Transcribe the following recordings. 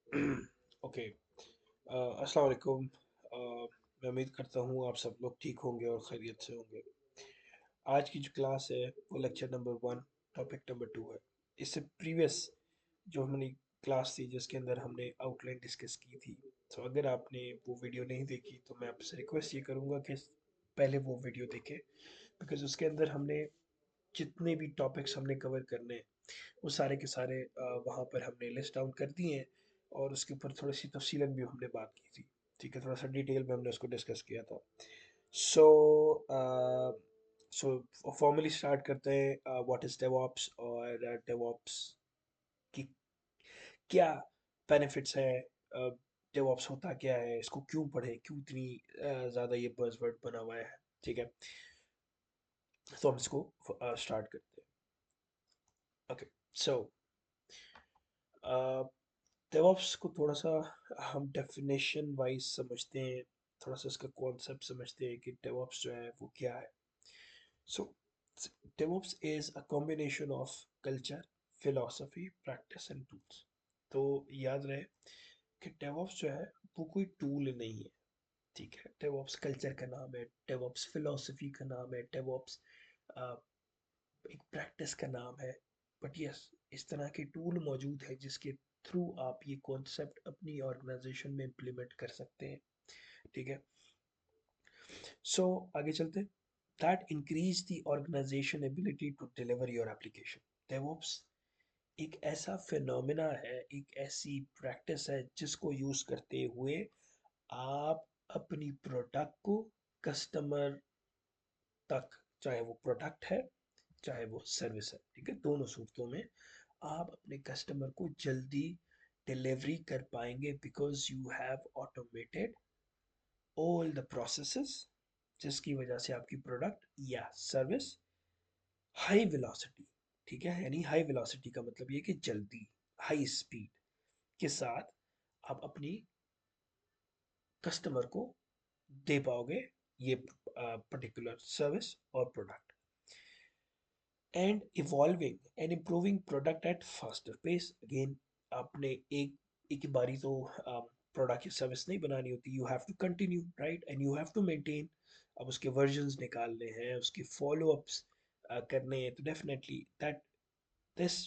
Okay. अस्सलाम वालेकुम। मैं उम्मीद करता हूँ आप सब लोग ठीक होंगे और खैरियत से होंगे। आज की जो क्लास है वो लेक्चर नंबर 1, टॉपिक नंबर 2 है। इससे प्रीवियस जो हमारी क्लास थी जिसके अंदर हमने आउटलाइन डिस्कस की थी, तो अगर आपने वो वीडियो नहीं देखी तो मैं आपसे रिक्वेस्ट ये करूँगा कि पहले वो वीडियो देखें, बिकॉज उसके अंदर हमने जितने भी टॉपिक्स हमने कवर करने हैं वो सारे के सारे वहाँ पर हमने लिस्ट डाउन कर दिए हैं, और उसके ऊपर थोड़ी सी तफसीलन भी हमने बात की थी। ठीक है, थोड़ा सा डिटेल में हमने उसको डिस्कस किया था। सो सो फॉर्मली स्टार्ट करते हैं। व्हाट इज डेवऑप्स, और डेवऑप्स की क्या बेनिफिट्स है, डेवऑप्स होता क्या है, इसको क्यों पढ़े, क्यों इतनी ज़्यादा ये बज़वर्ड बना हुआ है। ठीक है, तो हम इसको स्टार्ट करते हैं। ओके, सो डेवऑप्स को थोड़ा सा हम डेफिनेशन वाइज समझते हैं, थोड़ा सा इसका कॉन्सेप्ट समझते हैं कि डेवऑप्स जो है वो क्या है। So DevOps is a combination of culture, philosophy, practice and tools. तो याद रहे कि डेवऑप्स जो है वो कोई टूल नहीं है। ठीक है, डेवऑप्स कल्चर का नाम है, डेवऑप्स फिलोसफी का नाम है, डेवऑप्स एक प्रैक्टिस का नाम है। बट यस, इस तरह के टूल मौजूद है जिसके थ्रू आप ये कॉन्सेप्ट अपनी ऑर्गेनाइजेशन में इम्प्लीमेंट कर सकते हैं। ठीक है, सो आगे चलते हैं। That increase the organization ability to deliver your application. DevOps एक ऐसा फिनोमिना है, एक ऐसी प्रैक्टिस है जिसको यूज करते हुए आप अपनी प्रोडक्ट को कस्टमर तक, चाहे वो प्रोडक्ट है चाहे वो सर्विस है, ठीक है, दोनों सूरतों में आप अपने कस्टमर को जल्दी डिलीवरी कर पाएंगे, because you have automated all the processes, जिसकी वजह से आपकी प्रोडक्ट या सर्विस हाई वेलोसिटी, ठीक है, यानी हाई वेलोसिटी का मतलब ये कि जल्दी, हाई स्पीड के साथ आप अपनी कस्टमर को दे पाओगे ये पर्टिकुलर सर्विस और product. And evolving and improving product at faster pace. Again, आपने एक ही बारी तो प्रोडक्ट या सर्विस नहीं बनानी होती, you have to continue, right, and you have to maintain. अब उसके वर्जन्स निकालने हैं, उसके फॉलो अप्स करने हैं, तो definitely that this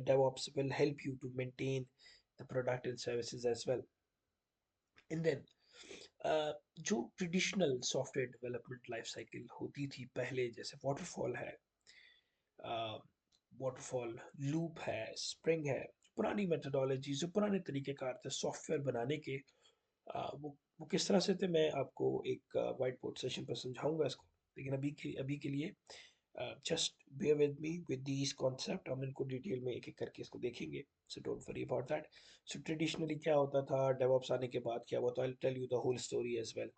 DevOps will help you to maintain the product and services as well. And then जो traditional software development life cycle होती थी पहले, जैसे वाटरफॉल है, वाटरफॉल लूप है, स्प्रिंग है, पुरानी मेथोडोलॉजी, जो पुराने तरीक़ेकार थे सॉफ्टवेयर बनाने के, वो किस तरह से थे, मैं आपको एक वाइट बोर्ड सेशन पर समझाऊंगा इसको। लेकिन अभी के लिए just bear with me with these concept, हम इनको डिटेल में एक एक करके इसको देखेंगे। So don't worry about that. So traditionally क्या होता था, डेवऑप्स आने के बाद क्या हुआ, तो I tell you the whole story as well.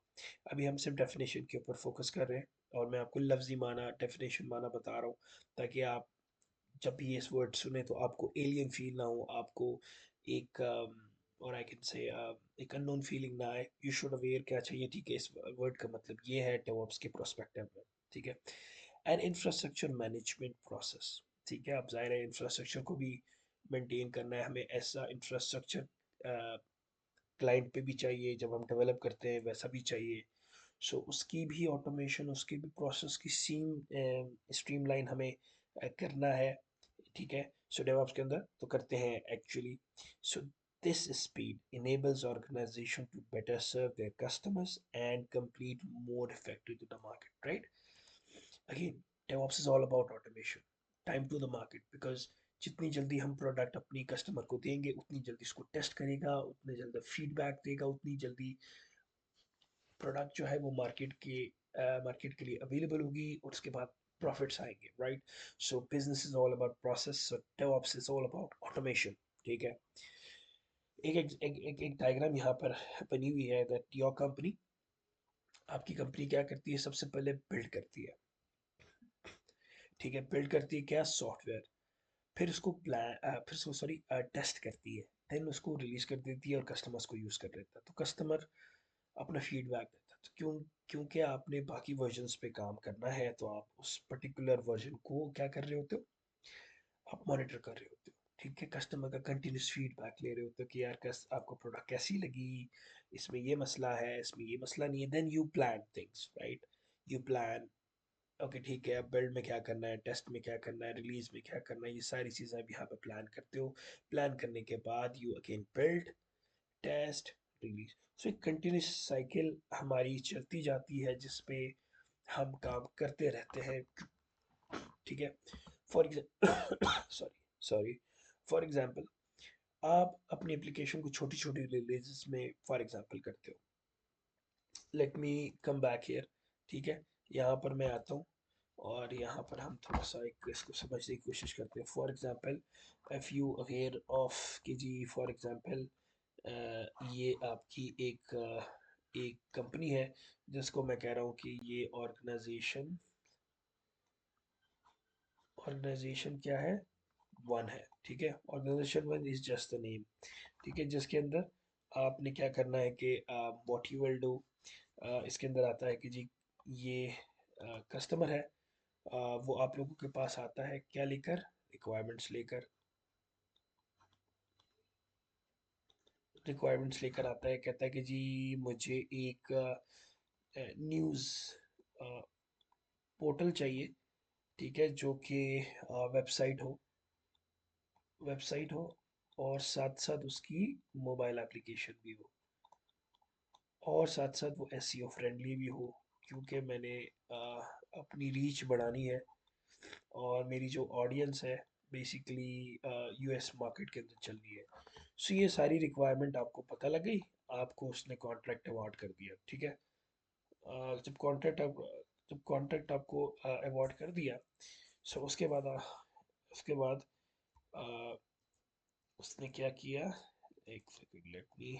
अभी हम सिर्फ डेफिनेशन के ऊपर फोकस कर रहे हैं, और मैं आपको लफ्जी माना, डेफिनेशन माना बता रहा हूँ, ताकि आप जब भी इस वर्ड सुने तो आपको एलियन फील ना हो, आपको एक और आई कैन से एक अननोन फीलिंग ना आए। यू शुड अवेयर क्या चाहिए, ठीक है, इस वर्ड का मतलब ये है डेवऑप्स के प्रोस्पेक्टिव में। ठीक है, एंड इंफ्रास्ट्रक्चर मैनेजमेंट प्रोसेस। ठीक है, अब ज़ाहिर है इंफ्रास्ट्रक्चर को भी मेंटेन करना है, हमें ऐसा इंफ्रास्ट्रक्चर क्लाइंट पे भी चाहिए, जब हम डेवलप करते हैं वैसा भी चाहिए। सो उसकी भी ऑटोमेशन, उसकी भी प्रोसेस की स्ट्रीमलाइन हमें करना है। ठीक है, सो डेवऑप्स के अंदर तो करते हैं actually. So this speed enables organization to better serve their customers and complete more effective to the market, right? Again, DevOps is all about automation, time to the market, because जितनी जल्दी हम product अपनी customer को देंगे उतनी जल्दी उसको test करेगा, उतनी जल्दी फीडबैक देगा, उतनी जल्दी प्रोडक्ट जो है वो मार्केट के लिए अवेलेबल होगी, और उसके बाद प्रॉफिट्स आएंगे, right. So business is all about process, so DevOps is all about automation. ठीक है, एक डायग्राम यहाँ पर बनी हुई है दैट योर कंपनी, आपकी कंपनी क्या करती है, सबसे पहले बिल्ड करती है। ठीक है, बिल्ड करती है क्या, सॉफ्टवेयर, फिर उसको फिर उसको सॉरी टेस्ट करती है, देन उसको रिलीज कर देती है और कस्टमर्स को यूज़ कर लेता है, तो कस्टमर अपना फीडबैक देता है। तो क्योंकि आपने बाकी वर्जन्स पे काम करना है, तो आप उस पर्टिकुलर वर्जन को क्या कर रहे होते हो, आप मॉनिटर कर रहे होते हो। ठीक है, कस्टमर का कंटिन्यूस फीडबैक ले रहे होते हो कि यार आपको प्रोडक्ट कैसी लगी, इसमें ये मसला है, इसमें ये मसला नहीं है। Then you plan things, right? You plan, okay ठीक है, अब बिल्ड में क्या करना है, टेस्ट में क्या करना है, रिलीज में क्या करना है, ये सारी चीज़ें आप यहाँ पे प्लान करते हो। प्लान करने के बाद you again build, test, release. So एक कंटिन्यूस साइकिल हमारी चलती जाती है जिसपे हम काम करते रहते हैं, ठीक है। For example sorry sorry for example, आप अपनी एप्लीकेशन को छोटी छोटी रिलीजेस में फॉर एग्जांपल करते हो। Let me come back here, ठीक है। यहाँ पर मैं आता हूँ और यहाँ पर हम थोड़ा सा एक इसको समझने की कोशिश करते हैं। For example, if you aware of कि जी फॉर एग्जांपल ये आपकी एक कंपनी है जिसको मैं कह रहा हूँ कि ये ऑर्गेनाइजेशन क्या है, वन है, ठीक है। Organization one is just the name, ठीक है। जिसके अंदर आपने क्या करना है कि व्हाट यू विल डू, इसके अंदर आता है कि जी ये कस्टमर है, वो आप लोगों के पास आता है क्या लेकर, रिक्वायरमेंट्स लेकर आता है। कहता है कि जी मुझे एक न्यूज़ पोर्टल चाहिए, ठीक है, जो कि वेबसाइट हो और साथ साथ उसकी मोबाइल एप्लीकेशन भी हो, और साथ साथ वो एसईओ फ्रेंडली भी हो, क्योंकि मैंने अपनी रीच बढ़ानी है और मेरी जो ऑडियंस है बेसिकली यूएस मार्केट के अंदर चलनी है। सो ये सारी रिक्वायरमेंट आपको पता लग गई, आपको उसने कॉन्ट्रैक्ट अवार्ड कर दिया, ठीक है। जब कॉन्ट्रैक्ट आपको अवार्ड कर दिया, सो उसके बाद अ, उसने क्या किया, एक second, let me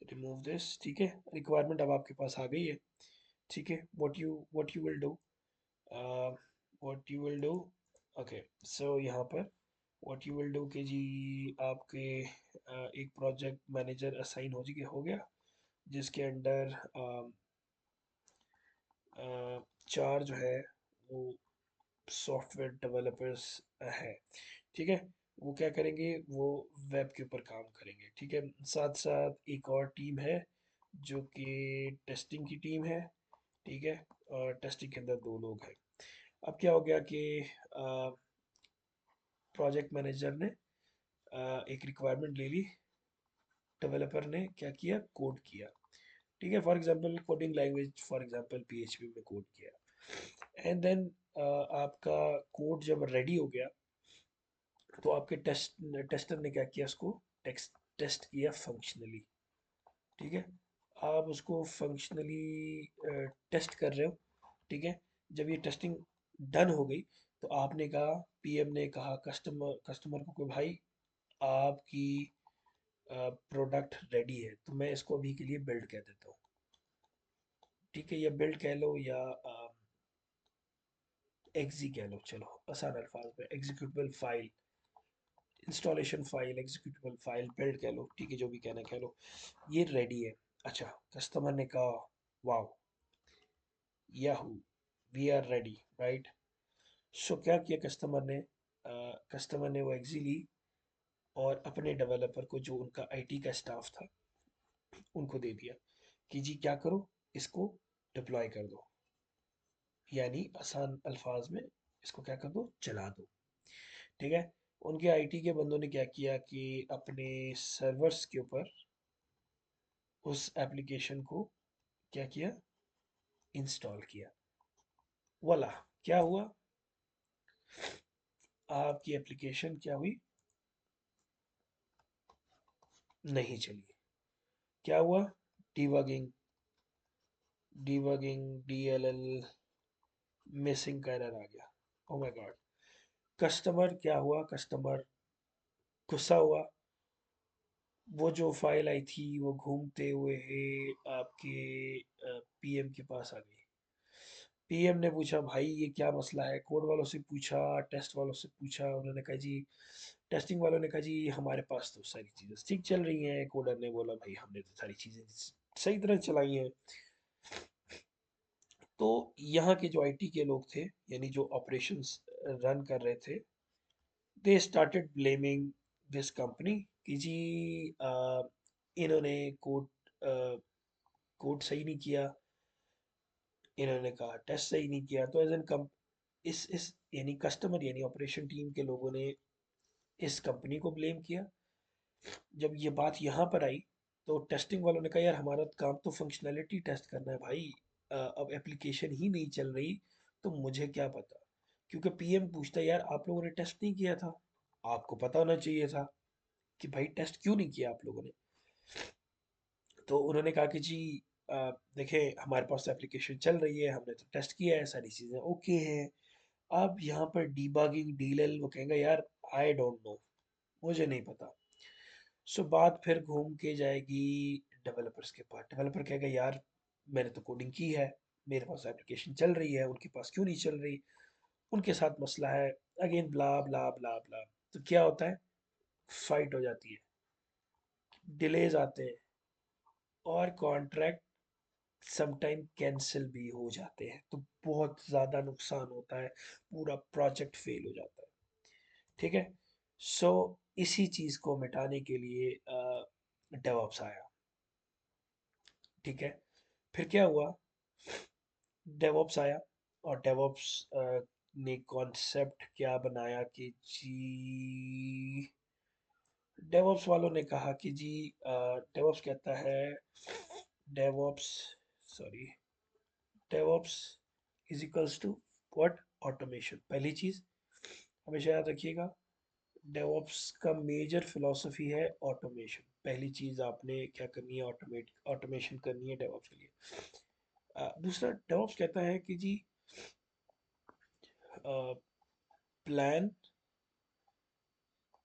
remove this, ठीक है। रिक्वायरमेंट अब आपके पास आ गई है, ठीक है। What you will do, what you will do okay. So यहाँ पर व्हाट यू विल डू के जी आपके एक प्रोजेक्ट मैनेजर असाइन हो गया, जिसके अंडर चार जो है वो सॉफ्टवेयर डेवलपर्स है, ठीक है। वो क्या करेंगे, वो वेब के ऊपर काम करेंगे, ठीक है। साथ साथ एक और टीम है जो कि टेस्टिंग की टीम है, ठीक है। और टेस्टिंग के अंदर दो लोग हैं। अब क्या हो गया कि प्रोजेक्ट मैनेजर ने एक रिक्वायरमेंट ले ली, डेवलपर ने क्या किया, कोड किया, ठीक है। For example coding language, for example PHP में कोड किया। एंड देन आपका कोड जब रेडी हो गया, तो आपके टेस्टर ने क्या किया, उसको टेस्ट किया फंक्शनली, ठीक है। आप उसको फंक्शनली टेस्ट कर रहे हो, ठीक है। जब ये टेस्टिंग डन हो गई, तो आपने कहा, पीएम ने कहा कस्टमर को कि भाई आपकी प्रोडक्ट रेडी है, तो मैं इसको अभी के लिए बिल्ड कह देता हूँ, ठीक है। या बिल्ड कह लो या एग्जी कह लो, चलो आसान अल्फाज में, executable file, installation file, executable file, build कह लो, ठीक है, जो भी कहना कह लो, ये रेडी है। अच्छा, कस्टमर ने कहा wow, yahoo, we are ready, right. So क्या किया कस्टमर ने वो एग्जी ली और अपने डेवलपर को, जो उनका आईटी का स्टाफ था, उनको दे दिया कि जी क्या करो, इसको डिप्लॉय कर दो, यानी आसान अल्फाज में इसको क्या कर दो, चला दो, ठीक है। उनके आईटी के बंदों ने क्या किया कि अपने सर्वर्स के ऊपर उस एप्लीकेशन को क्या किया, इंस्टॉल किया। वाला क्या हुआ, आपकी एप्लीकेशन क्या हुई, नहीं चली। क्या हुआ, डिबगिंग डिबगिंग डीएलएल मिसिंग का एरर आ गया। Oh my God. कस्टमर क्या हुआ, कस्टमर गुस्सा हुआ, वो जो फाइल आई थी वो घूमते हुए आपके पीएम के पास आ गई। पीएम ने पूछा भाई ये क्या मसला है, कोड वालों से पूछा, टेस्ट वालों से पूछा, उन्होंने कहा जी, टेस्टिंग वालों ने कहा जी हमारे पास तो सारी चीज़ें ठीक चल रही हैं। कोडर ने बोला भाई हमने तो सारी चीज़ें सही तरह चलाई हैं। तो यहाँ के जो आईटी के लोग थे, यानी जो ऑपरेशंस रन कर रहे थे, they started blaming this company कि जी इन्होंने कोड कोड सही नहीं किया, इन्होंने कहा टेस्ट सही नहीं किया। तो एज एन कम इस यानी कस्टमर यानी ऑपरेशन टीम के लोगों ने इस कंपनी को ब्लेम किया। जब ये बात यहाँ पर आई तो टेस्टिंग वालों ने कहा यार हमारा काम तो फंक्शनैलिटी टेस्ट करना है भाई, अब एप्लीकेशन ही नहीं चल रही तो मुझे क्या पता। क्योंकि पीएम पूछता है यार आप लोगों ने टेस्ट नहीं किया था, आपको पता होना चाहिए था कि भाई टेस्ट क्यों नहीं किया आप लोगों ने। तो उन्होंने कहा कि जी देखें हमारे पास तो एप्लीकेशन चल रही है, हमने तो टेस्ट किया है, सारी चीज़ें ओके हैं। अब यहाँ पर डीबगिंग डीएल वो कहेंगे यार आई डोंट नो, मुझे नहीं पता। सो बात फिर घूम के जाएगी डेवलपर्स के पास। डेवलपर कहेगा यार मैंने तो कोडिंग की है, मेरे पास एप्लीकेशन चल रही है, उनके पास क्यों नहीं चल रही, उनके साथ मसला है। अगेन ब्ला ब्ला ब्ला ब्ला। तो क्या होता है, फाइट हो जाती है, डिलेज आते हैं और कॉन्ट्रैक्ट समटाइम कैंसिल भी हो जाते हैं। तो बहुत ज़्यादा नुकसान होता है, पूरा प्रोजेक्ट फेल हो जाता है। ठीक है। सो इसी चीज़ को मिटाने के लिए डेवऑप्स आया। ठीक है। फिर क्या हुआ, डेवऑप्स आया और डेवऑप्स ने कॉन्सेप्ट क्या बनाया कि जी डेवऑप्स वालों ने कहा कि जी डेवऑप्स कहता है DevOps sorry DevOps is equals to what, automation. पहली चीज हमेशा याद रखिएगा, डेवऑप्स का मेजर फिलॉसफी है ऑटोमेशन। पहली चीज आपने क्या करनी है, ऑटोमेशन करनी है डेवऑप्स के लिए। दूसरा डेवऑप्स कहता है कि जी plan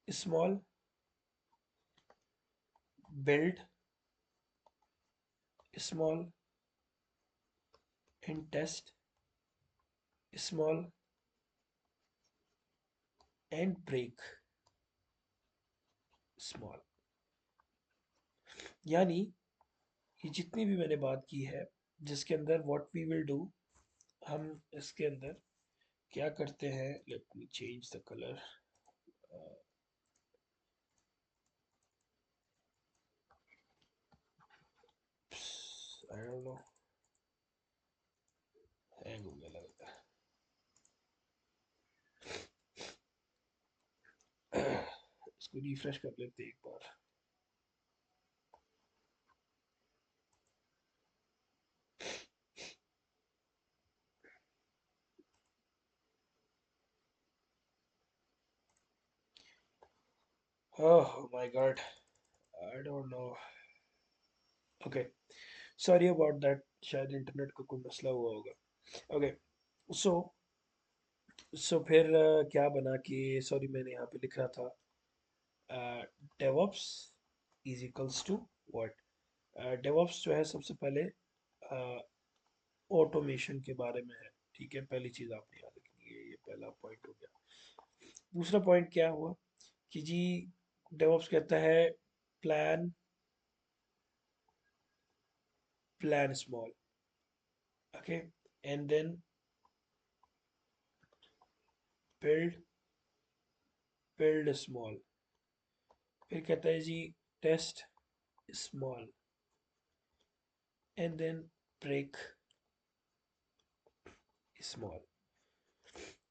small, build small and test small and break small. यानी ये जितनी भी मैंने बात की है, जिसके अंदर व्हाट वी विल डू, हम इसके अंदर क्या करते हैं। Let me change the colour. I don't no, hang हो गया लगता है। इसको रिफ्रेश कर लेते हैं एक बार। Oh my God, I don't know. Okay, sorry about that, शायद इंटरनेट का कोई मसला हुआ होगा। ओके। सो फिर क्या बना कि सॉरी मैंने यहाँ पे लिख रहा था DevOps is equals to what. DevOps जो है सबसे पहले ऑटोमेशन के बारे में है। ठीक है, पहली चीज आपने याद रखनी है, ये पहला पॉइंट हो गया। दूसरा पॉइंट क्या हुआ कि जी डेवऑप्स कहता है plan plan small, okay, and then build build small. फिर कहता है जी test small and then break small.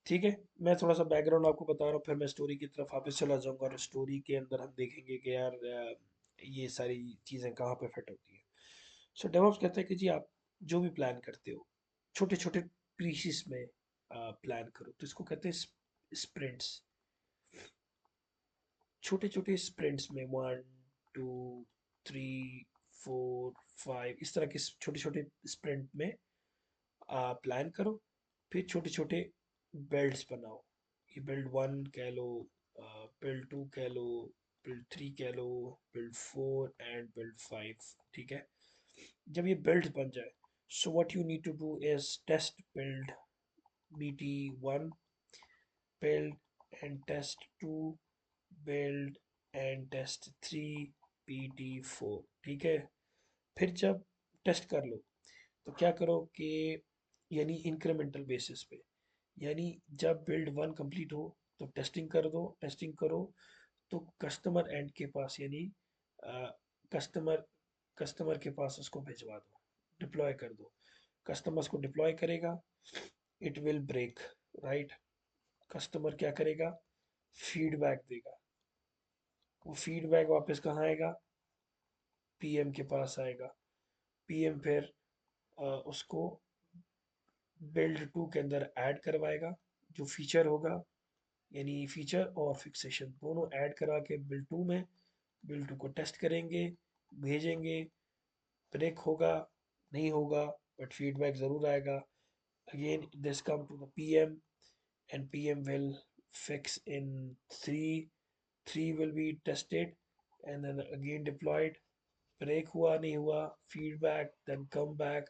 ठीक है। मैं थोड़ा सा बैकग्राउंड आपको बता रहा हूँ, फिर मैं स्टोरी की तरफ वापस चला जाऊंगा और स्टोरी के अंदर हम देखेंगे कि यार ये सारी चीज़ें कहाँ पे फिट होती हैं। सो डेवऑप्स कहता है कि जी आप जो भी प्लान करते हो छोटे छोटे पीसीस में प्लान करो। तो इसको कहते हैं स्प्रिंट्स। छोटे छोटे स्प्रिंट्स में 1 2 3 4 5 इस तरह के छोटे छोटे स्प्रिंट में प्लान करो। फिर छोटे छोटे बेल्ट्स बनाओ। ये बिल्ड वन कह लो, बिल्ड टू कह लो, बिल्ड थ्री कह लो, build four and build five. ठीक है। जब ये बिल्ड बन जाए, so what you need to do is test build BT one, build and test 2, build and test 3, PT4। ठीक है। फिर जब टेस्ट कर लो तो क्या करो कि यानी इंक्रीमेंटल बेसिस पे, यानी जब बिल्ड वन कंप्लीट हो तो टेस्टिंग कर दो, टेस्टिंग करो, तो कस्टमर एंड के पास यानी कस्टमर कस्टमर के पास उसको भिजवा दो, डिप्लॉय कर दो। कस्टमर्स को डिप्लॉय करेगा, it will break, right. Customer क्या करेगा, फीडबैक देगा। वो फीडबैक वापस कहाँ आएगा, पीएम के पास आएगा। पीएम फिर उसको बिल्ड टू के अंदर ऐड करवाएगा, जो फीचर होगा, यानी फीचर और फिक्सेशन दोनों ऐड करा के बिल्ड टू में, बिल्ड टू को टेस्ट करेंगे, भेजेंगे। ब्रेक होगा, नहीं होगा, बट फीडबैक ज़रूर आएगा। Again this come to the PM, and PM will fix in three. Three will be tested and then again deployed. Break हुआ नहीं हुआ, feedback, then come back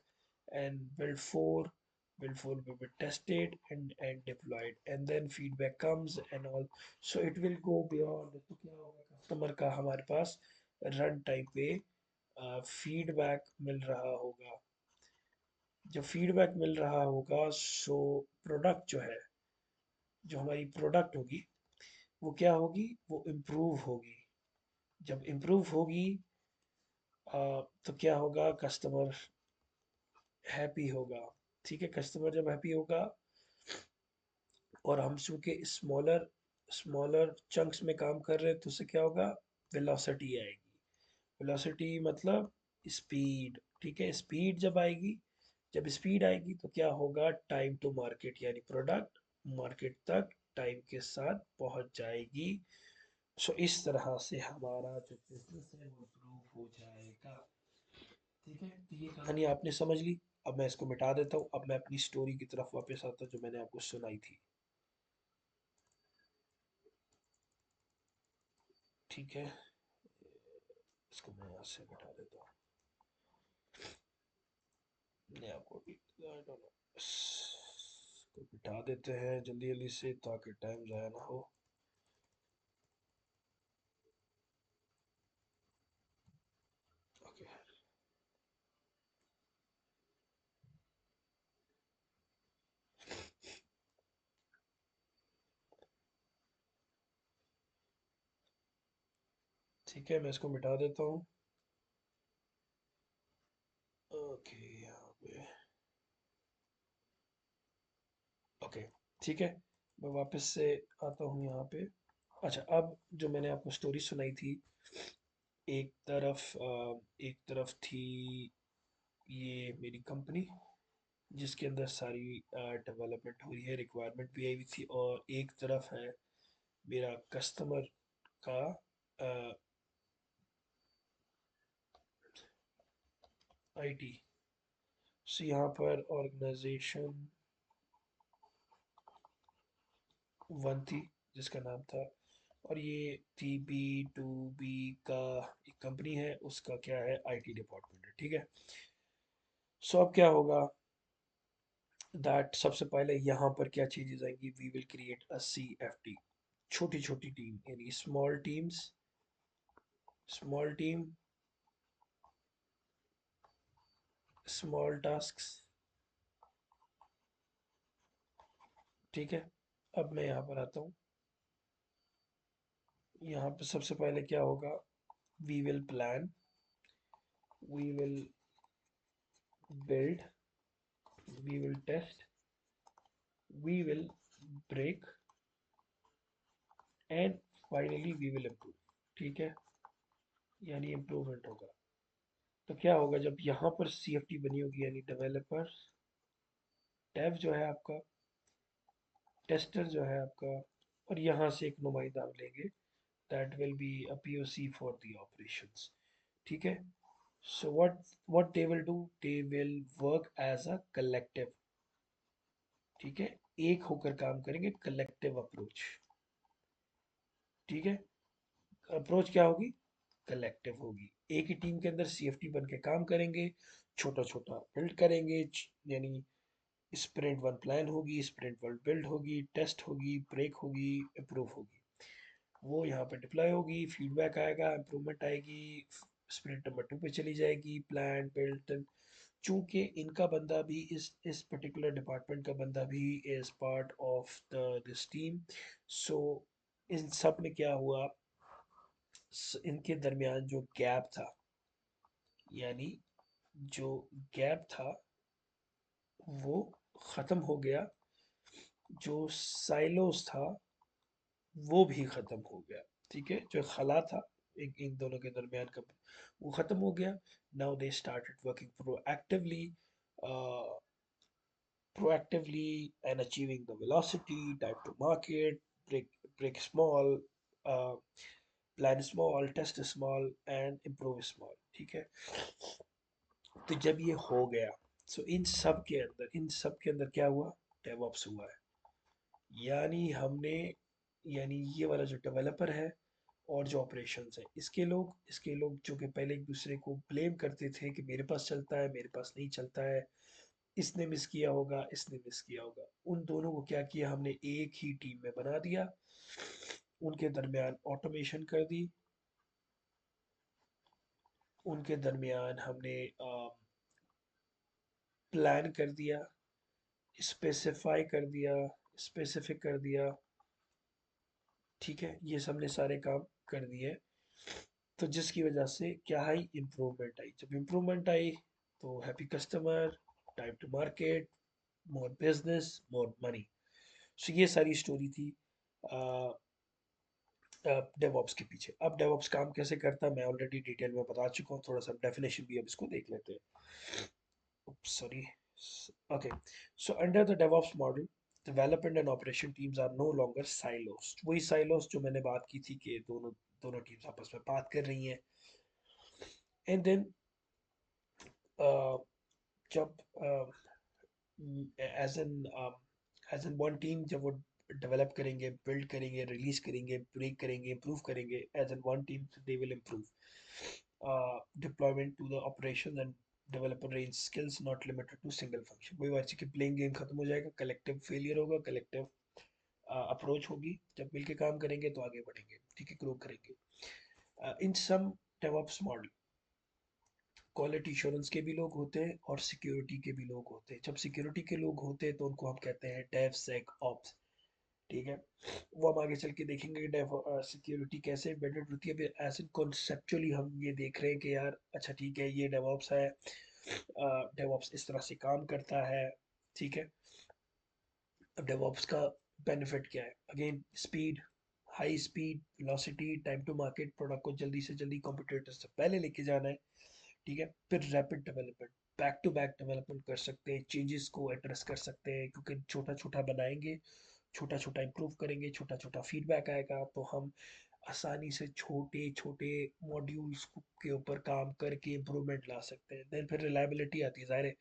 and build four. Build four will be tested and deployed, and then feedback comes and all. So it will go beyond. तो क्या होगा, customer का हमारे पास run time पे feedback मिल रहा होगा। जब फीडबैक मिल रहा होगा, सो प्रोडक्ट जो है, जो हमारी प्रोडक्ट होगी, वो क्या होगी, वो इम्प्रूव होगी। जब इम्प्रूव होगी तो क्या होगा, कस्टमर हैप्पी होगा। ठीक है, कस्टमर जब हैप्पी होगा, और हम चूंकि स्मॉलर स्मॉलर चंक्स में काम कर रहे हैं, तो उससे क्या होगा, वेलोसिटी आएगी। वेलोसिटी मतलब स्पीड। ठीक है, स्पीड जब आएगी, जब स्पीड आएगी तो क्या होगा, टाइम टू मार्केट, यानी प्रोडक्ट मार्केट तक टाइम के साथ पहुंच जाएगी। सो इस तरह से हमारा जो बिजनेस है वो इम्प्रूव हो जाएगा। ठीक है, तो ये कहानी आपने समझ ली। अब मैं इसको मिटा देता हूँ, अब मैं अपनी स्टोरी की तरफ वापस आता हूँ जो मैंने आपको सुनाई थी। ठीक है, इसको मैं यहाँ से मिटा देता हूँ। मैं आपको भी I don't know, इसको मिटा देते हैं जल्दी जल्दी से ताकि टाइम ज़ाया ना हो। ओके, ठीक है, मैं इसको मिटा देता हूँ। ओके, यहाँ पे ओके, ठीक है, मैं वापस से आता हूँ यहाँ पे। अच्छा, अब जो मैंने आपको स्टोरी सुनाई थी, एक तरफ थी ये मेरी कंपनी, जिसके अंदर सारी डेवलपमेंट हुई है, रिक्वायरमेंट भी आई हुई थी, और एक तरफ है मेरा कस्टमर का आईटी। सो यहाँ पर ऑर्गेनाइजेशन वन थी, जिसका नाम था, और ये थी B2B का एक कंपनी है, उसका क्या है, आईटी डिपार्टमेंट है। ठीक है, सो अब क्या होगा, दैट सबसे पहले यहाँ पर क्या चीजें आएंगी, we will create a CFT, छोटी छोटी टीम, यानी small teams, small team, small tasks. ठीक है, अब मैं यहाँ पर आता हूँ। यहाँ पर सबसे पहले क्या होगा, we will plan, we will build, we will test, we will break, and finally we will improve. ठीक है, यानी इम्प्रूवमेंट होगा। तो क्या होगा, जब यहाँ पर CFT बनी होगी, यानी डेवलपर, डेव जो है आपका, टेस्टर जो है आपका, और यहाँ से एक नुमाइंदा हम लेंगे, that will be a POC for the operations. ठीक है, so what they will do, they will work as a collective. ठीक है, एक होकर काम करेंगे, कलेक्टिव अप्रोच। ठीक है, अप्रोच क्या होगी, कलेक्टिव होगी। एक ही टीम के अंदर CFT बन के काम करेंगे, छोटा छोटा बिल्ड करेंगे, यानी स्प्रिंट वन प्लान होगी, स्प्रिंट वन बिल्ड होगी, टेस्ट होगी, ब्रेक होगी, अप्रूव होगी। वो यहाँ पे डिप्लॉय होगी, फीडबैक आएगा, इम्प्रूवमेंट आएगी, स्प्रिंट नंबर 2 पे चली जाएगी, प्लान बिल्ड, चूंकि इनका बंदा भी इस पर्टिकुलर डिपार्टमेंट का बंदा भी is part of the this team. So इन सब में क्या हुआ, इनके दरमियान जो गैप था, यानी जो गैप था वो ख़त्म हो गया, जो साइलोस था वो भी ख़त्म हो गया। ठीक है, जो खला था एक इन दोनों के दरमियान का, वो ख़त्म हो गया। Now they started working proactively and achieving the velocity, time to market, break break small, uh, plan small, test small and improve small। ठीक है, तो जब ये हो गया, सो इन सब के अंदर क्या हुआ, डेवऑप्स हुआ है। यानी हमने, यानी ये वाला जो डेवलपर है और जो ऑपरेशंस है, इसके लोग जो कि पहले एक दूसरे को ब्लेम करते थे कि मेरे पास चलता है, मेरे पास नहीं चलता है, इसने मिस किया होगा, इसने मिस किया होगा, उन दोनों को क्या किया हमने, एक ही टीम में बना दिया, उनके दरमियान ऑटोमेशन कर दी, उनके दरमियान हमने प्लान कर दिया, स्पेसिफाई कर दिया, स्पेसिफिक कर दिया। ठीक है, ये सब ने सारे काम कर दिए। तो जिसकी वजह से क्या आई, इम्प्रूवमेंट आई। जब इम्प्रूवमेंट आई तो happy customer, time to market, more business, more money. So ये सारी स्टोरी थी डेवऑप्स के पीछे। अब डेवऑप्स काम कैसे करता है मैं ऑलरेडी डिटेल में बता चुका हूँ, थोड़ा सा डेफिनेशन भी अब इसको देख लेते हैं। Sorry. Okay. So under the DevOps model, development and operation teams are no longer silos। वही silos जो मैंने बात की थी कि दोनों दोनों टीम्स आपस में बात कर रही हैं। एंड देन जब as an as an one team, जब वो डेवलप करेंगे, बिल्ड करेंगे, रिलीज करेंगे, ब्रेक करेंगे, इम्प्रूव करेंगे, as an one team they will improve deployment to the operation and developer range skills not limited to single function. वही बात कि प्लेइंग गेम खत्म हो जाएगा, कलेक्टिव फेलियर होगा, कलेक्टिव अप्रोच होगी। जब मिलके काम करेंगे तो आगे बढ़ेंगे, ठीक है, ग्रो करेंगे। इन सम डेवऑप्स मॉडल क्वालिटी इंश्योरेंस के भी लोग होते हैं और सिक्योरिटी के भी लोग होते हैं। जब सिक्योरिटी के लोग होते हैं तो उनको हम कहते हैं डेव सेक ऑप्स। ठीक है, वो हम आगे चल के देखेंगे कि डेव सिक्योरिटी कैसे एम्बेडेड होती है। अभी ऐसे कॉन्सेप्चुअली हम ये देख रहे हैं कि यार अच्छा ठीक है, ये डेवऑप्स है, डेवऑप्स इस तरह से काम करता है। ठीक है, अब डेवऑप्स का बेनिफिट क्या है, again speed, high speed, velocity, time to market, product को जल्दी से जल्दी कॉम्पिटिटर से पहले लेके जाना है। ठीक है, फिर rapid development, back to back development कर सकते हैं, चेंजेस को एड्रेस कर सकते हैं, क्योंकि छोटा छोटा बनाएंगे, छोटा छोटा इंप्रूव करेंगे, छोटा छोटा फीडबैक आएगा तो हम आसानी से छोटे छोटे मॉड्यूल्स के ऊपर काम करके इम्प्रूवमेंट ला सकते हैं। देन फिर रिलायबिलिटी आती है, ज़ाहिर है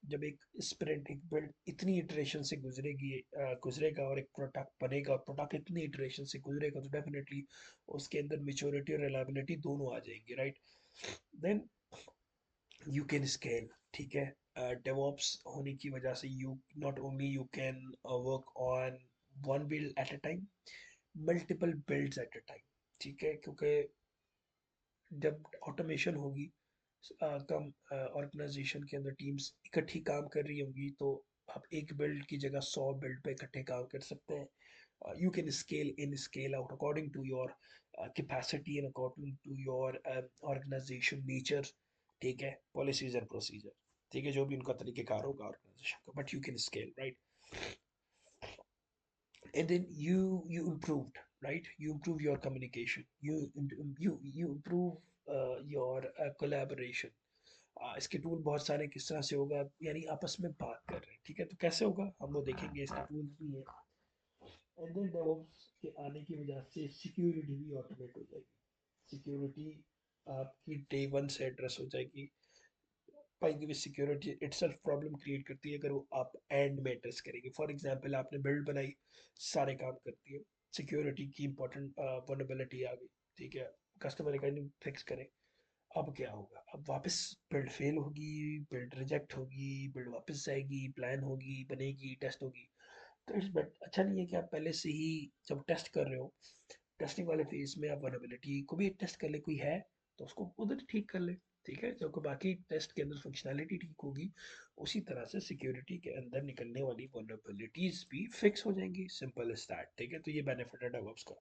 जब एक स्प्रिंट, एक बिल्ड इतनी इटरेशन से गुजरेगा और एक प्रोडक्ट बनेगा और प्रोडक्ट इतनी इटरेशन से गुजरेगा तो डेफिनेटली उसके अंदर मेच्योरिटी और रिलायबिलिटी दोनों आ जाएंगी, right. Then you can scale. ठीक है, डेवॉप्स होने की वजह से you not only you can work on one build at a time, multiple builds at a time. ठीक है, क्योंकि जब ऑटोमेशन होगी, कम ऑर्गेनाइजेशन के अंदर टीम्स इकट्ठी काम कर रही होंगी तो आप एक बिल्ड की जगह 100 बिल्ड पे इकट्ठे काम कर सकते हैं। You can scale in, scale out according to your capacity and according to your organization nature. ठीक है, पॉलिसीज एंड प्रोसीजर, ठीक है, जो भी उनका तरीकेकार होगा ऑर्गेनाइजेशन का, but you can scale, right. And then you improved, right, you improve your communication, you improve your collaboration। इसके टूल बहुत सारे किस तरह से होगा, यानी आपस में बात कर रहे हैं, ठीक है, तो कैसे होगा हम वो देखेंगे, इसके टूल्स भी हैं। एंड देन डेवऑप्स के आने की वजह से सिक्योरिटी भी ऑटोमेट हो जाएगी, सिक्योरिटी आपकी डे वन से एड्रेस हो जाएगी। पाएंगे भी सिक्योरिटी इटसेल्फ प्रॉब्लम क्रिएट करती है अगर वो आप एंड में एड्रेस करेंगे। फॉर एग्जांपल आपने बिल्ड बनाई, सारे काम करती है, सिक्योरिटी की इंपॉर्टेंट वनरेबिलिटी आ गई, ठीक है, कस्टमर रिक्वायरमेंट फिक्स करें, अब क्या होगा, अब वापस बिल्ड फेल होगी, बिल्ड रिजेक्ट होगी, बिल्ड वापस जाएगी, प्लान होगी, बनेगी, टेस्ट होगी। तो इट्स बट अच्छा नहीं है कि आप पहले से ही जब टेस्ट कर रहे हो, टेस्टिंग वाले फेज में आप वनरेबिलिटी को भी टेस्ट कर ले, कोई है तो उसको उधर ठीक कर ले। ठीक है, जो कि बाकी टेस्ट के अंदर फंक्शनैलिटी ठीक होगी, उसी तरह से सिक्योरिटी के अंदर निकलने वाली वल्नरेबिलिटीज भी फिक्स हो जाएंगी, सिंपल इज दैट। ठीक है, तो ये बेनिफिट है डेवऑप्स का।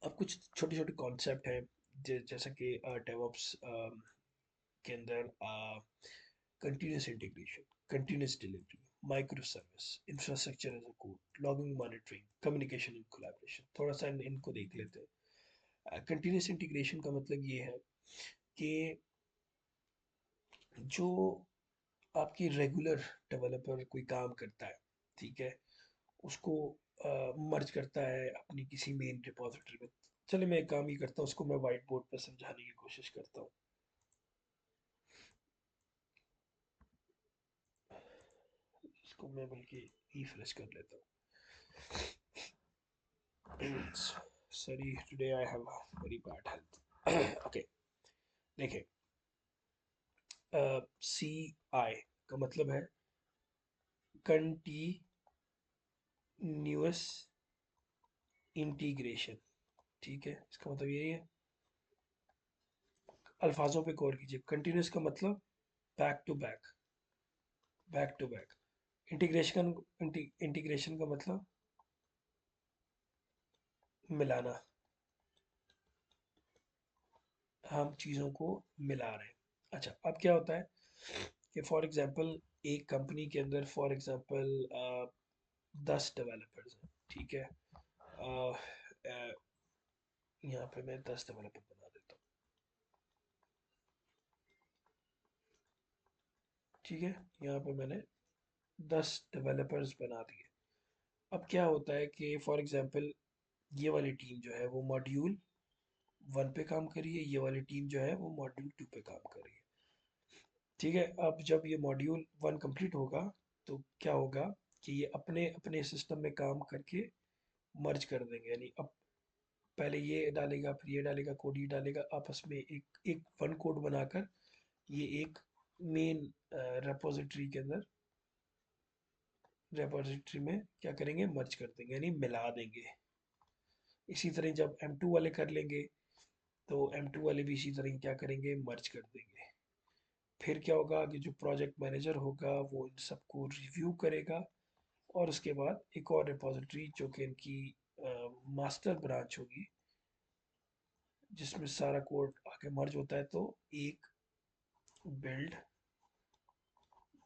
अब कुछ छोटे छोटे कॉन्सेप्ट हैं, जैसा कि डेवऑप्स के अंदर continuous integration, continuous delivery, micro service, infrastructure as a code, logging, monitoring, communication and collaboration. थोड़ा सा इनको देख लेते हैं। कंटिन्यूस इंटीग्रेशन का मतलब ये है कि जो आपकी रेगुलर डेवलपर कोई काम करता है, ठीक है, उसको मर्ज करता है अपनी किसी मेन रिपोजिटरी में। चलिए मैं एक काम ही करता हूँ, उसको मैं वाइट बोर्ड पर समझाने की कोशिश करता हूँ। इसको मैं बल्कि रिफ्रेश कर लेता हूँ। Sorry, today I have very bad health. Okay, देखिए, सी आई का मतलब है कंटीन्यूअस इंटीग्रेशन। ठीक है, इसका मतलब यही है। अल्फाजों पे गौर कीजिए। कंटिन्यूस का मतलब back to back, back to back. Integration, integration का मतलब मिलाना, हम चीज़ों को मिला रहे हैं। अच्छा, अब क्या होता है कि फॉर एग्जांपल एक कंपनी के अंदर फॉर एग्जांपल 10 डेवलपर्स हैं, ठीक है। अ, अ, यहाँ पे मैं 10 डेवलपर बना देता हूँ, ठीक है। यहाँ पे मैंने 10 डेवलपर्स बना दिए। अब क्या होता है कि फॉर एग्जांपल ये वाली टीम जो है वो मॉड्यूल 1 पे काम कर रही है, ये वाली टीम जो है वो मॉड्यूल 2 पे काम कर रही है। ठीक है, अब जब ये मॉड्यूल 1 कंप्लीट होगा तो क्या होगा कि ये अपने अपने सिस्टम में काम करके मर्ज कर देंगे। यानी अब पहले ये डालेगा, फिर ये डालेगा, कोड ये डालेगा, आपस में एक एक वन कोड बनाकर ये एक मेन रेपोजिटरी के अंदर, रेपोजिटरी में क्या करेंगे, मर्ज कर देंगे, यानी मिला देंगे। इसी तरह जब M2 वाले कर लेंगे तो M2 वाले भी इसी तरह क्या करेंगे, मर्ज कर देंगे। फिर क्या होगा कि जो प्रोजेक्ट मैनेजर होगा वो इन सबको रिव्यू करेगा, और उसके बाद एक और रिपोजिटरी जो कि इनकी मास्टर ब्रांच होगी, जिसमें सारा कोड आके मर्ज होता है, तो एक build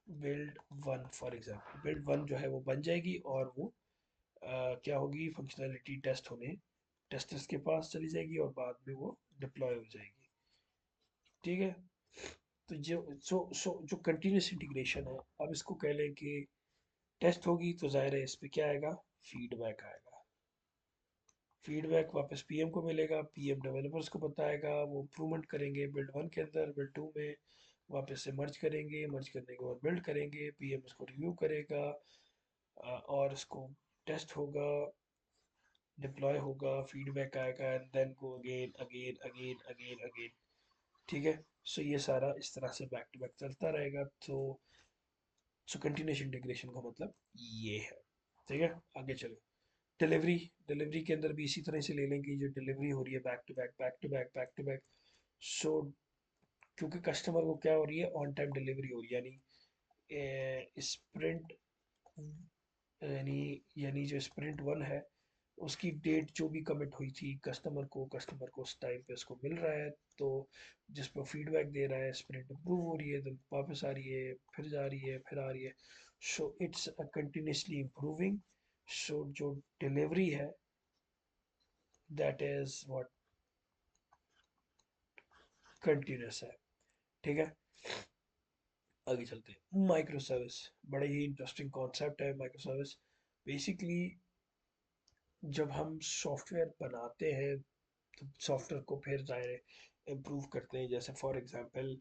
build one, for example build one जो है वो बन जाएगी, और वो क्या होगी, फंक्शनैलिटी टेस्ट होने टेस्टर्स के पास चली जाएगी, और बाद में वो डिप्लॉय हो जाएगी। ठीक है, तो जो कंटिन्यूस इंटीग्रेशन है, अब इसको कह लें कि टेस्ट होगी तो जाहिर है इस पे क्या आएगा, फीडबैक आएगा। फीडबैक वापस पीएम को मिलेगा, पीएम डेवलपर्स को बताएगा, वो इम्प्रूवमेंट करेंगे बिल्ड 1 के अंदर, बिल्ड 2 में वापस से मर्ज करेंगे, मर्ज करने के बाद बिल्ड करेंगे, पीएम इसको रिव्यू करेगा, और इसको टेस्ट होगा, डिप्लॉय होगा, फीडबैक आएगा, and then go again again again again again. ठीक है, सो ये सारा इस तरह से बैक टू बैक चलता रहेगा। तो सो कंटिन्यूस इंटीग्रेशन का मतलब ये है। ठीक है, आगे चलो। डिलीवरी, डिलीवरी के अंदर भी इसी तरह से ले लेंगे, जो डिलीवरी हो रही है back to back back to back back to back. So क्योंकि कस्टमर को क्या हो रही है, ऑन टाइम डिलीवरी हो रही है, यानी स्प्रिंट, यानी यानी जो स्प्रिंट 1 है उसकी डेट जो भी कमिट हुई थी कस्टमर को उस टाइम पे उसको मिल रहा है। तो जिस पर फीडबैक दे रहा है, स्प्रिंट अप्रूव हो रही है, तो वापस आ रही है, फिर जा रही है, फिर आ रही है। So it's continuously improving. So जो डिलीवरी है, दैट इज व्हाट कंटिन्यूस है। ठीक है, आगे चलते हैं। माइक्रो सर्विस, बड़ा ही इंटरेस्टिंग कॉन्सेप्ट है माइक्रो सर्विस। बेसिकली जब हम सॉफ्टवेयर बनाते हैं तो सॉफ्टवेयर को फिर जाहिर इम्प्रूव करते हैं। जैसे फॉर एग्जांपल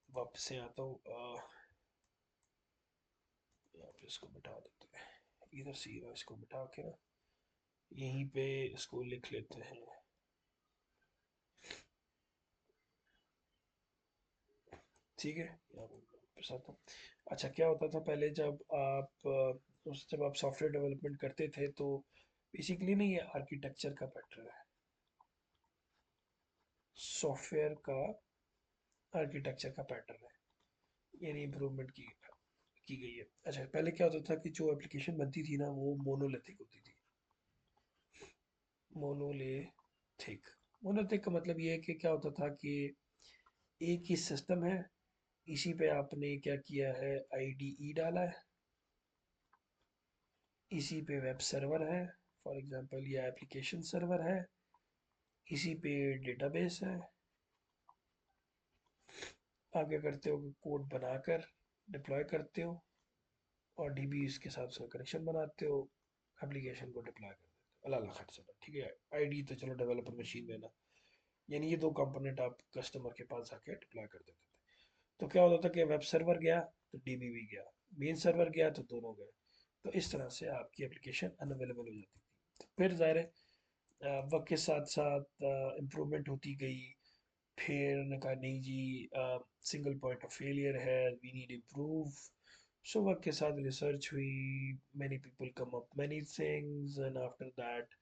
वापस से आता हूँ, यहाँ पे इसको बिठा देते हैं, इधर सीधा इसको बिठा के ना यहीं पे इसको लिख लेते हैं। ठीक है, यहाँ पे वापस आता हूँ। अच्छा, क्या होता था पहले जब आप सॉफ्टवेयर डेवलपमेंट करते थे, तो बेसिकली ना ये आर्किटेक्चर का मैटर है। सॉफ्टवेयर का आर्किटेक्चर का पैटर्न है, यानी इम्प्रूवमेंट की गई है। अच्छा, पहले क्या होता था कि जो एप्लीकेशन बनती थी ना वो मोनोलिथिक होती थी। मोनोलिथिक मोनोलिथिक का मतलब ये है कि क्या होता था कि एक ही सिस्टम है, इसी पे आपने क्या किया है, आईडीई डाला है, इसी पे वेब सर्वर है, फॉर एग्जांपल ये एप्लीकेशन सर्वर है, इसी पे डेटाबेस है। आगे करते हो कि कोड बनाकर डिप्लॉय करते हो और डीबी के साथ उसका कनेक्शन बनाते हो, एप्लीकेशन को डिप्लॉय कर देते हो, अलग अलग खर्चा था, ठीक है। आईडी तो चलो डेवलपर मशीन में ना, यानी ये दो कंपोनेंट आप कस्टमर के पास जाके डिप्लॉय कर देते थे। तो क्या होता था कि वेब सर्वर गया तो डीबी भी गया, मेन सर्वर गया तो दोनों गए। तो इस तरह से आपकी एप्लीकेशन अनअवेलेबल हो जाती थी। तो फिर ज़ाहिर है वक्त के साथ साथ इम्प्रूवमेंट होती गई। फिर उन्होंने कहा नहीं जी, सिंगल पॉइंट ऑफ फेलियर है, वी नीड इम्प्रूव। सो वक्त के साथ रिसर्च हुई, many people come up many things, and after that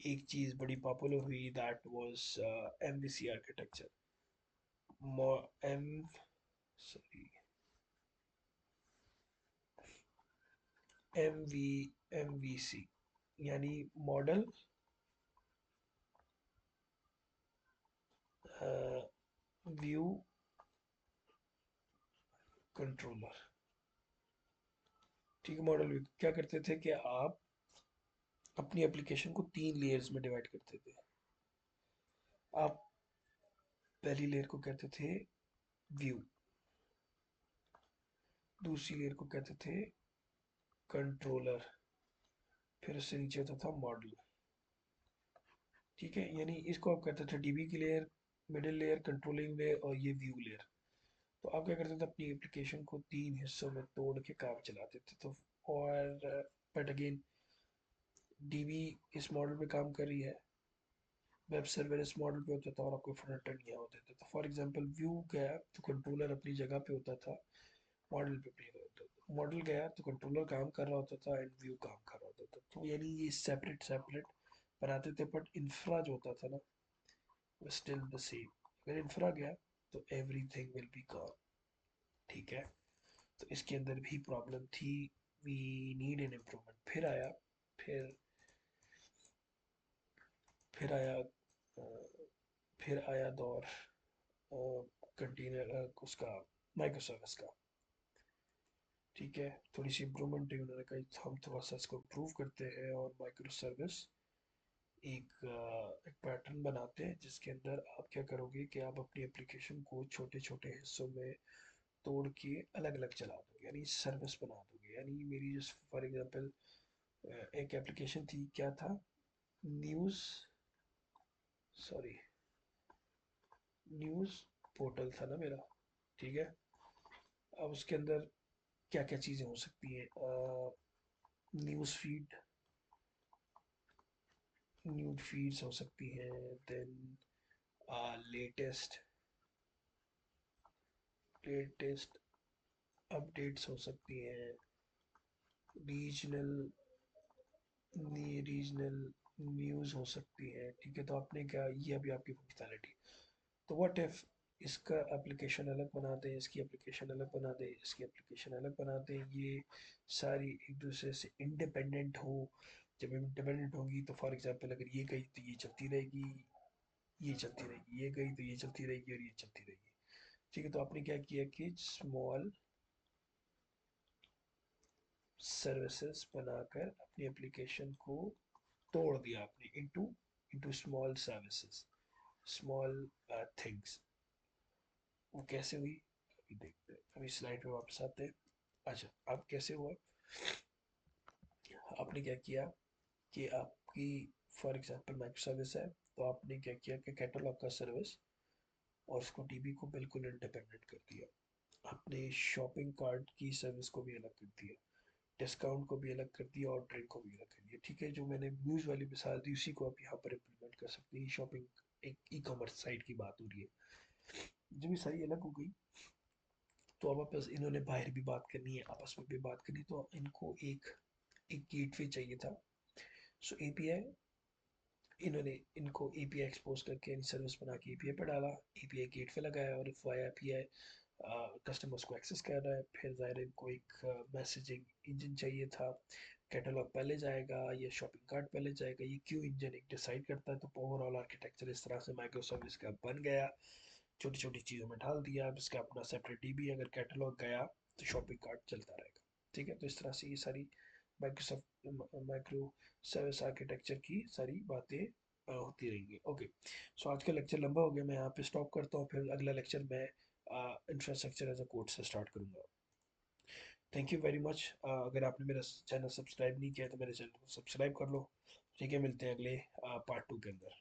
एक चीज़ बड़ी पॉपुलर हुई, that was MVC architecture. M sorry M V M V C, यानी मॉडल व्यू कंट्रोलर। ठीक है, मॉडल व्यू क्या करते थे कि आप अपनी एप्लीकेशन को 3 लेयर्स में डिवाइड करते थे। आप पहली लेयर को कहते थे व्यू, दूसरी लेयर को कहते थे कंट्रोलर, फिर उससे नीचे होता था मॉडल। ठीक है, यानी इसको आप कहते थे डीबी की layer, middle layer, controlling layer और ये व्यू लेयर। तो आप क्या करते थे, अपनी एप्लीकेशन को 3 हिस्सों में तोड़ के काम चलाते थे। तो और बट अगेन डीबी इस मॉडल पे काम कर रही है, वेब सर्वर इस मॉडल पे होता था और आपको फ्रंट एंड यहाँ होते थे। तो फॉर एग्जांपल व्यू गया तो कंट्रोलर अपनी जगह पे होता था, मॉडल पे अपनी जगह होता था। मॉडल गया तो कंट्रोलर काम कर रहा होता था एंड व्यू काम कर रहा होता था। तो यानी ये सेपरेट सेपरेट बनाते थे, बट इंफ्रा जो होता था ना वो स्टिल द सेम। अगर इंफ्रा गया तो एवरीथिंग विल बी गॉन। ठीक है, तो इसके अंदर भी प्रॉब्लम थी, वी नीड एन इम्प्रूवमेंट। फिर फिर आया फिर आया दौर कंटेनर उसका, माइक्रो सर्विस का। ठीक है, थोड़ी सी इम्प्रूवमेंट हुई, उन्होंने कहा हम थोड़ा सा इसको इम्प्रूव करते हैं और माइक्रो सर्विस एक पैटर्न बनाते हैं जिसके अंदर आप क्या करोगे कि आप अपनी एप्लीकेशन को छोटे छोटे हिस्सों में तोड़ के अलग अलग चला दोगे, यानी सर्विस बना दोगे। यानी मेरी जो फॉर एग्जांपल एक एप्लीकेशन थी, क्या था, न्यूज़ सॉरी न्यूज़ पोर्टल था ना मेरा। ठीक है, अब उसके अंदर क्या क्या चीज़ें हो सकती हैं, न्यूज़ फीड, न्यूज़ फीड्स हो सकती हैं, देन लेटेस्ट लेटेस्ट अपडेट्स हो सकती हैं, रीजनल रीजनल न्यूज़ हो सकती है। ठीक है, तो आपने क्या, ये अभी आपकी फंक्शनैलिटी। तो व्हाट इफ इसका एप्लीकेशन अलग बना दें, इसकी एप्लीकेशन अलग बना दें, इसकी एप्लीकेशन अलग बना दें, ये सारी एक दूसरे से इंडिपेंडेंट हो। जब इंडिपेंडेंट होगी तो फॉर एग्जांपल अगर ये गई तो ये चलती रहेगी, ये चलती रहेगी, ये गई तो ये चलती रहेगी और ये चलती रहेगी। ठीक है, तो आपने क्या किया कि स्मॉल सर्विसेज बनाकर अपनी एप्लीकेशन को तोड़ दिया आपने into into small services, small things. वो कैसे हुई अभी देखते हैं, अभी स्लाइड पे वापस आते हैं। अच्छा, अब कैसे हुआ, आपने क्या किया कि आपकी फॉर एग्जांपल माइक्रो सर्विस है, तो आपने क्या किया कि कैटलॉग का सर्विस और उसको डीबी को बिल्कुल इंडिपेंडेंट कर दिया। आपने शॉपिंग कार्ट की सर्विस को भी अलग कर दिया, डिस्काउंट को भी अलग कर दिया और ड्रिंक को भी अलग कर दिया। ठीक है, जो मैंने न्यूज़ वाली मिसाल दी उसी को आप यहाँ पर इम्प्लीमेंट कर सकते हैं। शॉपिंग एक ई कॉमर्स साइट की बात हो रही है, जब ये सारी अलग हो गई तो अब आपस इन्होंने बाहर भी बात करनी है, आपस में भी बात करनी, तो इनको एक एक गेटवे चाहिए था। सो एपीआई इन्होंने इनको एपीआई एक्सपोज करके इन सर्विस बना के एपीआई पे डाला, एपीआई गेट पे लगाया और वाया एपीआई कस्टमर्स को एक्सेस कर रहा है। फिर ज़ाहिर है इनको एक मैसेजिंग इंजन चाहिए था, कैटलॉग पहले जाएगा या शॉपिंग कार्ट पहले जाएगा, ये क्यों इंजन एक डिसाइड करता है। तो ओवरऑल आर्किटेक्चर इस तरह से माइक्रो सर्विस का बन गया, छोटी छोटी चीज़ों में ढाल दिया। अब इसका अपना सेपरेट डीबी, अगर कैटलॉग गया तो शॉपिंग कार्ट चलता रहेगा। ठीक है, तो इस तरह से ये सारी माइक्रोसॉफ्ट माइक्रो सर्विस आर्किटेक्चर की सारी बातें होती रहेंगी। ओके, सो आज का लेक्चर लंबा हो गया, मैं यहाँ पे स्टॉप करता हूँ, फिर अगला लेक्चर मैं इंफ्रास्ट्रक्चर एज अ कोड से स्टार्ट करूँगा। Thank you very much. अगर आपने मेरा चैनल सब्सक्राइब नहीं किया तो मेरे चैनल को सब्सक्राइब कर लो। ठीक है, मिलते हैं अगले पार्ट 2 के अंदर।